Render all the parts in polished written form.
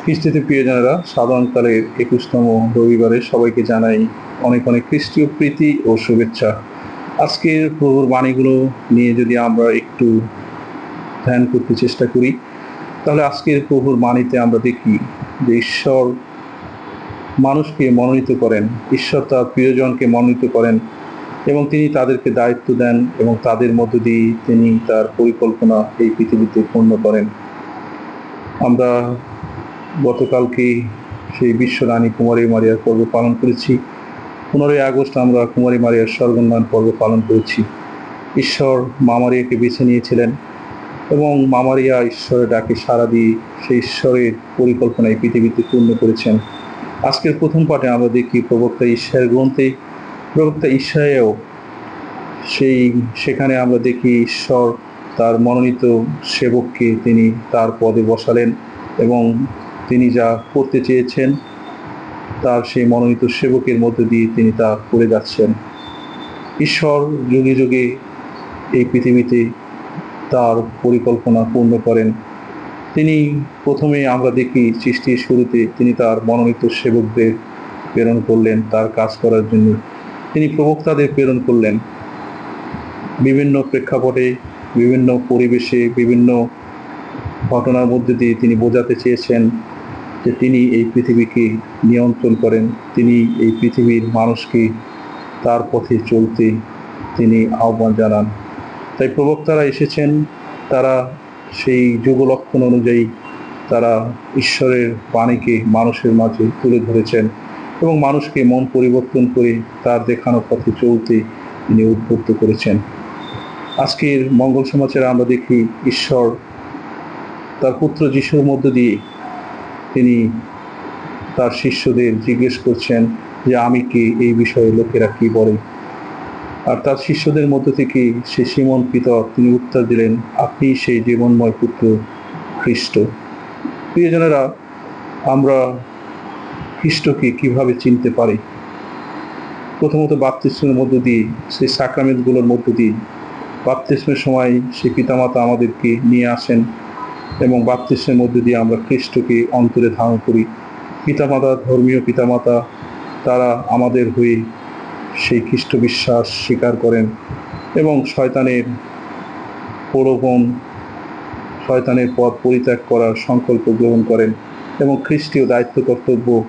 খ্রিস্টীয় প্রিয়জনেরা, সাধারণকালের 21তম রবিবারে সবাইকে জানাই অনেক অনেক খ্রিস্টীয় প্রীতি ও শুভেচ্ছা। আজকের প্রভুর বাণীগুলো নিয়ে যদি আমরা একটু ধ্যান করতে চেষ্টা করি, তাহলে আজকের প্রভুর বাণীতে আমরা দেখি যে ঈশ্বর মানুষকে মনোনীত করেন, ঈশ্বর তার প্রিয়জনকে মনোনীত করেন এবং তিনি তাদেরকে দায়িত্ব দেন এবং তাদের মধ্য দিয়ে তিনি তার পরিকল্পনা এই পৃথিবীতে পূর্ণ করেন। আমরা গতকালকে সেই বিশ্বরানী কুমারী মারিয়ার পর্ব পালন করেছি। 15ই আগস্ট আমরা কুমারী মারিয়ার স্বর্গোন্নয়ন পর্ব পালন করেছি। ঈশ্বর মা মারিয়াকে বেছে নিয়েছিলেন এবং মা মারিয়া ঈশ্বরের ডাকে সাড়া দিয়ে সেই ঈশ্বরের পরিকল্পনা এই পৃথিবীতে পূর্ণ করেছেন। আজকের প্রথম পাঠে আমরা দেখি প্রবক্তা ঈশায়ার গ্রন্থে প্রবক্তা ঈশায়াও সেখানে আমরা দেখি ঈশ্বর তার মনোনীত সেবককে তিনি তার পদে বসালেন এবং তিনি যা করতে চেয়েছেন তার সেই মনোনীত সেবকের মধ্য দিয়ে তিনি তা করে যাচ্ছেন। ঈশ্বর যুগে যুগে এই পৃথিবীতে তার পরিকল্পনা পূর্ণ করেন। তিনি প্রথমে আমরা দেখি সৃষ্টির শুরুতে তিনি তার মনোনীত সেবকদের প্রেরণ করলেন তার কাজ করার জন্য। তিনি প্রবক্তাদের প্রেরণ করলেন বিভিন্ন প্রেক্ষাপটে, বিভিন্ন পরিবেশে, বিভিন্ন ঘটনার মধ্যে দিয়ে তিনি বোঝাতে চেয়েছেন যে তিনি এই পৃথিবীকে নিয়ন্ত্রণ করেন, তিনি এই পৃথিবীর মানুষকে তার পথে চলতে তিনি আহ্বান জানান। তাই প্রবক্তারা এসেছেন, তারা সেই যুগলক্ষণ অনুযায়ী তারা ঈশ্বরের বাণীকে মানুষের মাঝে তুলে ধরেছেন এবং মানুষকে মন পরিবর্তন করে তার দেখানো পথে চলতে তিনি উদ্বুদ্ধ করেছেন। আজকের মঙ্গল সমাচারে আমরা দেখি ঈশ্বর তার পুত্র যিশুর মধ্য দিয়ে তিনি তার শিষ্যদের জিজ্ঞেস করছেন যে আমি কি, এই বিষয়ে লোকেরা কি বলে। আর তার শিষ্যদের মধ্য থেকে সে সিমন পিতর তিনি উত্তর দিলেন, আপনি সেই জীবনময় পুত্র খ্রিস্ট। প্রিয়জনেরা, আমরা খ্রিস্টকে কিভাবে চিনতে পারি? প্রথমত বাপ্তিস্মের মধ্য দিয়ে, সেই সাক্রামেন্টগুলোর মধ্য দিয়ে। বাপ্তিস্মের সময় সেই পিতামাতা আমাদেরকে নিয়ে আসেন এবং বাপ্তিস্মের মধ্য দিয়ে আমরা খ্রিস্টকে অন্তরে ধারণ করি। পিতামাতা, ধর্মীয় পিতামাতা, তারা আমাদের হয়ে সেই খ্রিস্ট বিশ্বাস স্বীকার করেন এবং শয়তানের প্রলোভন, শয়তানের পথ পরিত্যাগ করার সংকল্প গ্রহণ করেন এবং খ্রিস্টীয় দায়িত্ব কর্তব্য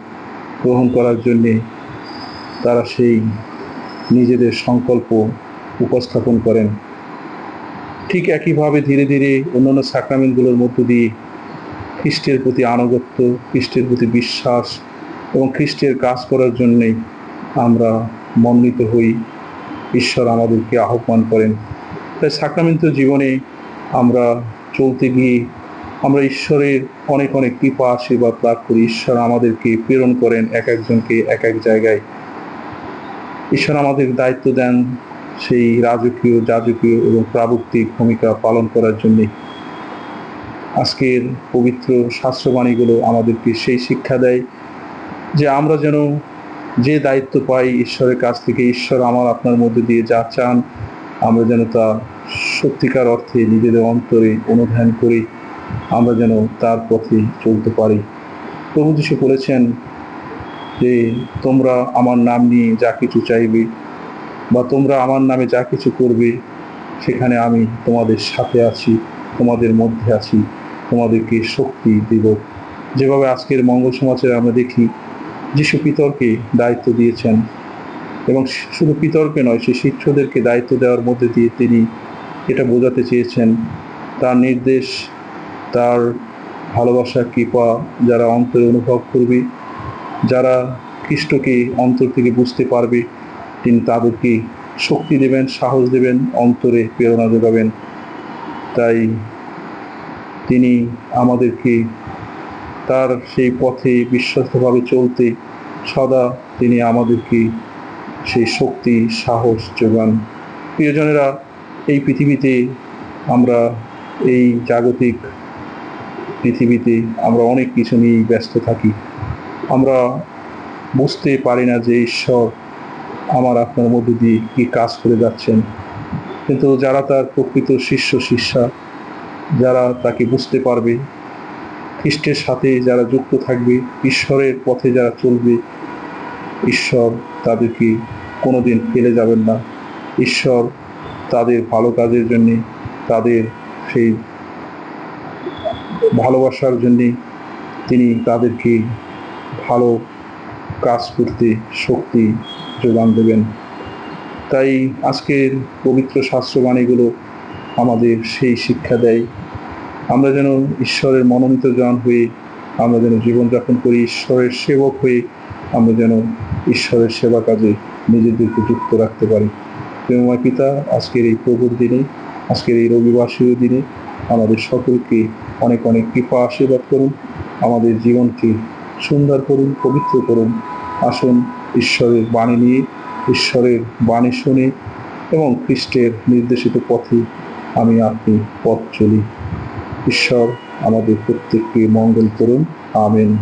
গ্রহণ করার জন্যে তারা সেই নিজেদের সংকল্প উপস্থাপন করেন। ঠিক একইভাবে ধীরে ধীরে অন্যান্য সাক্রামেন্টগুলোর মধ্য দিয়ে খ্রিস্টের প্রতি আনুগত্য, খ্রিস্টের প্রতি বিশ্বাস এবং খ্রিস্টের কাজ করার জন্যেই আমরা মনোনীত হই। ঈশ্বর আমাদেরকে আহ্বান করেন। তাই সাক্রামেন্ট জীবনে আমরা চলতে গিয়ে আমরা ঈশ্বরের অনেক অনেক কৃপা আশীর্বাদ লাভ করি। ঈশ্বর আমাদেরকে প্রেরণ করেন এক একজনকে এক এক জায়গায়। ঈশ্বর আমাদের দায়িত্ব দেন সেই রাজকীয়, যাজকীয় এবং প্রাবক্তিক ভূমিকা পালন করার জন্যে। আজকের পবিত্র শাস্ত্রবাণীগুলো আমাদেরকে সেই শিক্ষা দেয় যে আমরা যেন যে দায়িত্ব পাই ঈশ্বরের কাছ থেকে, ঈশ্বর আমার আপনার মধ্যে দিয়ে যা চান, আমরা যেন তা সত্যিকার অর্থে নিজেদের অন্তরে অনুধ্যান করি, আমরা যেন তার পথে চলতে পারি। প্রভু যিশু বলেছেন যে তোমরা আমার নাম নিয়ে যা কিছু চাইবে বা তোমরা আমার নামে যা কিছু করবে, সেখানে আমি তোমাদের সাথে আছি, তোমাদের মধ্যে আছি, তোমাদেরকে শক্তি দেব। যেভাবে আজকের মঙ্গল সমাচারে আমরা দেখি যিশু পিতরকে দায়িত্ব দিয়েছেন এবং শুধু পিতরকে নয়, সে শিষ্যদেরকে দায়িত্ব দেওয়ার মধ্যে দিয়ে তিনি এটা বোঝাতে চেয়েছেন তার নির্দেশ, তার ভালোবাসা, কৃপা যারা অন্তরে অনুভব করবে, যারা খ্রিস্টকে অন্তর থেকে বুঝতে পারবে, তিনি তাদেরকে শক্তি দেবেন, সাহস দেবেন, অন্তরে প্রেরণা যোগাবেন। তাই তিনি আমাদেরকে তার সেই পথে বিশ্বস্তভাবে চলতে সদা তিনি আমাদেরকে সেই শক্তি, সাহস যোগান। প্রিয়জনেরা, এই পৃথিবীতে আমরা, এই জাগতিক পৃথিবীতে আমরা অনেক কিছু নিয়ে ব্যস্ত থাকি। আমরা বুঝতে পারি না যে ঈশ্বর আমার আপনার মধ্যে দিয়ে কী কাজ করে যাচ্ছেন। কিন্তু যারা তার প্রকৃত শিষ্য শিষ্যা, যারা তাকে বুঝতে পারবে, খ্রিস্টের সাথে যারা যুক্ত থাকবে, ঈশ্বরের পথে যারা চলবে, ঈশ্বর তাদেরকে কোনোদিন ফেলে যাবেন না। ঈশ্বর তাদের ভালো কাজের জন্যে, তাদের সেই ভালোবাসার জন্যে তিনি তাদেরকে ভালো কাজ করতে শক্তি যোগান দেবেন। তাই আজকের পবিত্র শাস্ত্রবাণীগুলো আমাদের সেই শিক্ষা দেয়, আমরা যেন ঈশ্বরের মনোনীত জন হয়ে আমরা যেন জীবনযাপন করি, ঈশ্বরের সেবক হয়ে আমরা যেন ঈশ্বরের সেবা কাজে নিজেদেরকে যুক্ত রাখতে পারি। প্রেমময় পিতা, আজকের এই প্রভুর দিনে, আজকের এই রবিবাসীয় দিনে আমাদের সকলকে অনেক অনেক কৃপা আশীর্বাদ করুন, আমাদের জীবনকে সুন্দর করুন, পবিত্র করুন। আসুন ঈশ্বরের বাণী নিয়ে, ঈশ্বরের বাণী শুনে এবং খ্রিস্টের নির্দেশিত পথে আমি আপনি পথ চলি। ঈশ্বর আমাদের প্রত্যেককে মঙ্গল করুন। আমেন।